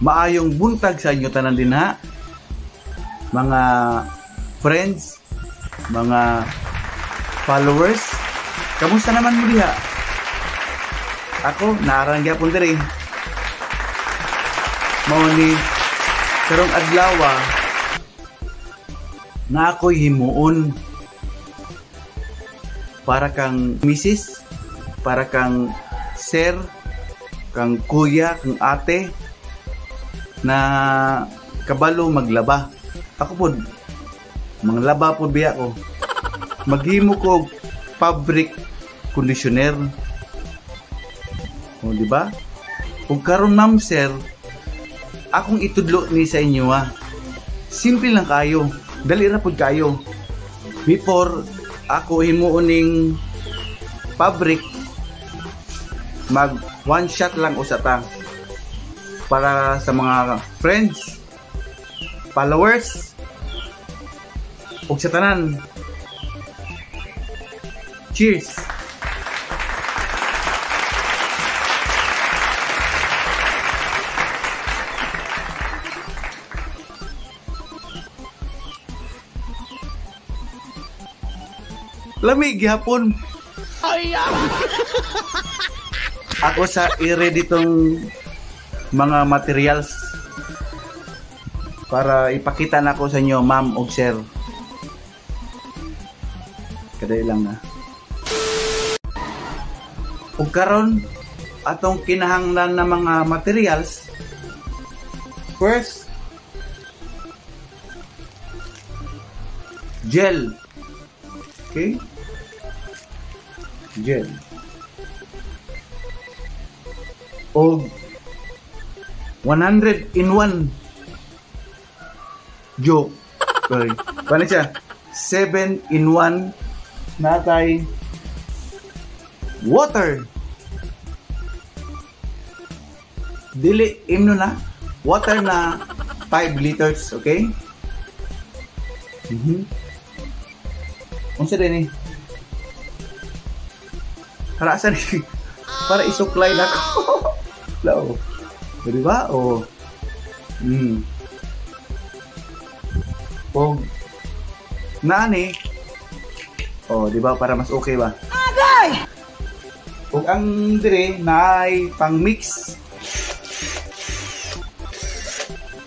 Maayong buntag sa inyo tanan din ha. Mga friends, mga followers, kamusta naman mo diha? Ako, naarang gyapon diri. Mao ni karong adlaw na ako'y himuon para kang misis, para kang sir, kang kuya, kang ate na kabalo maglaba. Ako po, manglaba po biya ko. Maghimo ko fabric conditioner. O, di ba? Kung karon ma'am sir, akong itudlo ni sa inyo simple lang kayo. Dali ra pud kayo. Before ako himuon ning fabric, mag one shot lang usata para sa mga friends, followers, ug sa tanan. Cheers. Lamig gihapon. Ako sa i-ready tong mga materials para ipakita na ko sa inyo, ma'am o sir. Kadali lang na. Ug karon atong kinahanglan na mga materials. First, gel. Okay? Gel. O 100 in 1 joke. Sorry. Paano siya? 7 in 1 natay water. Dili imno na. Water na 5 liters, okay? Unsa din eh? Karasan para isuklay na ko. Lao. Di ba? O. O. Naani. O, di ba? Para mas okay ba? Agay! O ang dire na ay pang mix.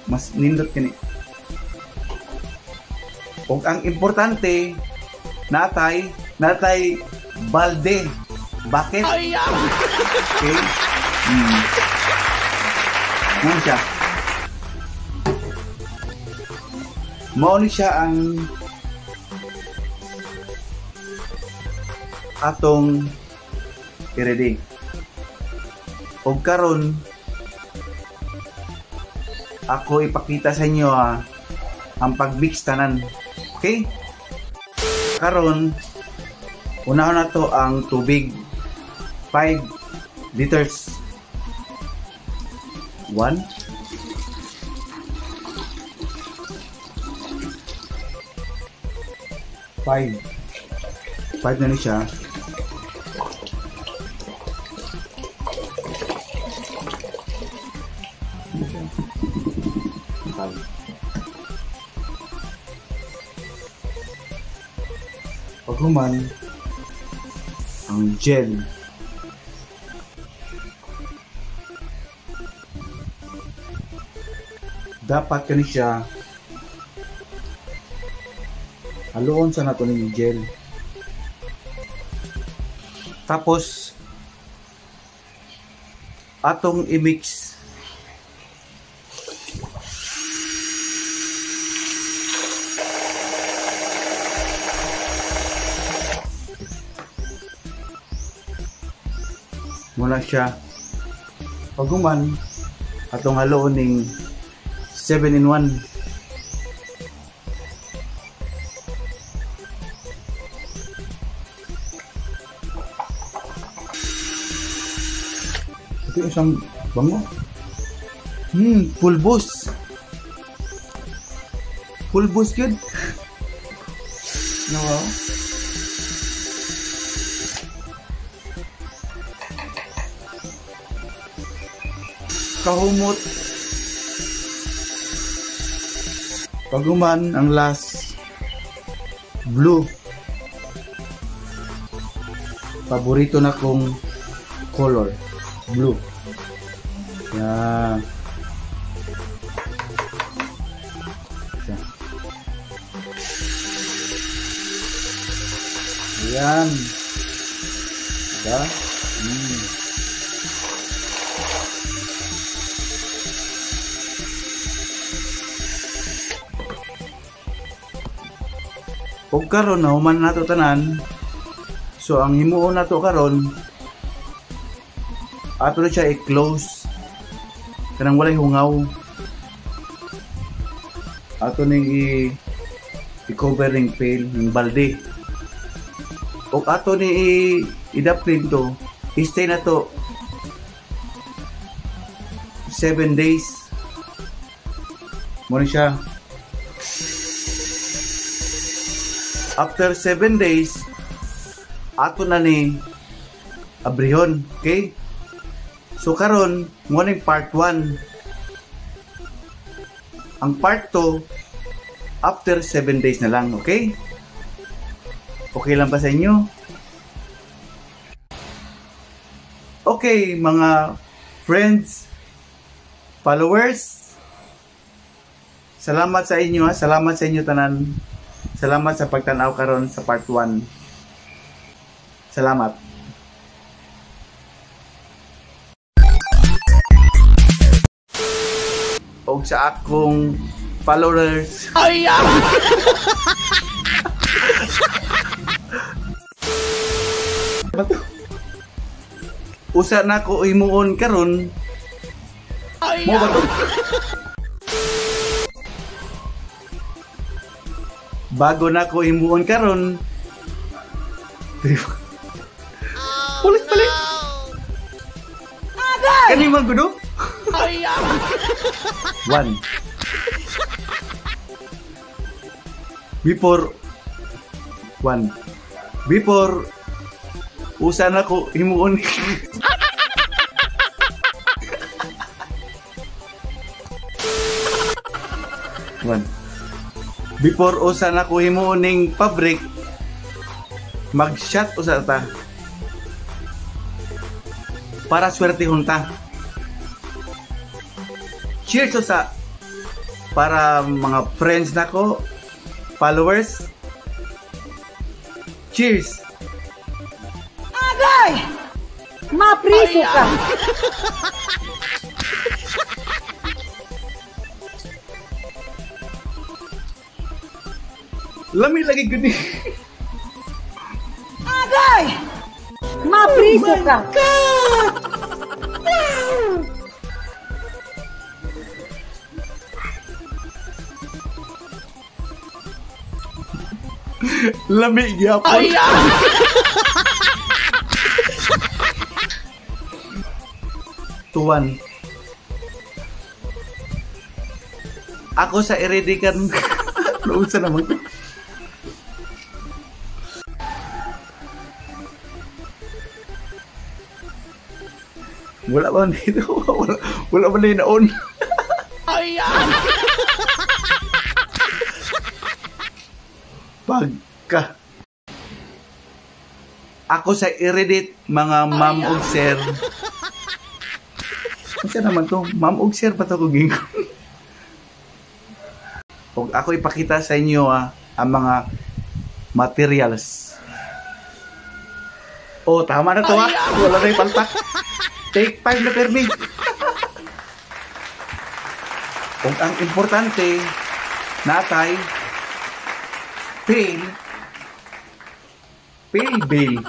Mas nindot kini. O ang importante natay balde, bucket. Okay? Ano siya? Mao ni siya ang atong i-ready. O karon ako ipakita sa inyo ang pag-mix tanan. Okay? Karon unahon na to ang tubig 5 liters. 1 5 na ni siya. Paghuman ang gel, dapat kani siya haluon sa nato ning gel. Tapos atong i-mix muna siya. Paghuman atong haluon ning 7 in 1. Ito isang bango. Pulbos. Pulbos yun. No. Kahumot Paguman ang last blue. Paborito na kong color, blue. Yan. Ayan. Diba? Kung karon na human nato tanan, so ang himuon nato karon, ato na siya i-close kanang walay hungaw. Ato ning i-cover ning pail ng balde. O ato ni i-daplin to, i-stay na to 7 days. Muna siya. After 7 days, ato na ni abrihon, okay? So karon mo ning part 1. Ang part 2 after 7 days na lang, okay? Okay lang ba sa inyo? Okay, mga friends, followers, salamat sa inyo, ha? Salamat sa inyo tanan. Salamat sa pagtanaw karon sa part 1. Salamat. O sa akong followers. Ay! Usa na ko imuon karon. Mo ba to? Bago na ko imuon karon. Palit. Agay! Kani man gudo? Ay! 1. Before usa na ko himuon. Before usa na ko himuon ning pabrik, mag-shot usa ta para swertehon ta. Cheers usa para mga friends nako, followers. Cheers. Agay! Mapriso ka! Lami lagi gini. Agay! Mapriso ka! Lami gyapon. Tuwan. Ako sa iredikan. Nausa naman to. Wala ba dito? Wala ba na on? Ayan! Pagka ako sa i-reddit mga ma'am og sir. Kasi naman to, ma'am og sir pa to ko gingon. Og ako ipakita sa inyo ang mga materials. Oh, tama na to ha. Wala na ipaltak. Take 5 na permit. Og ang importante natay pay bail.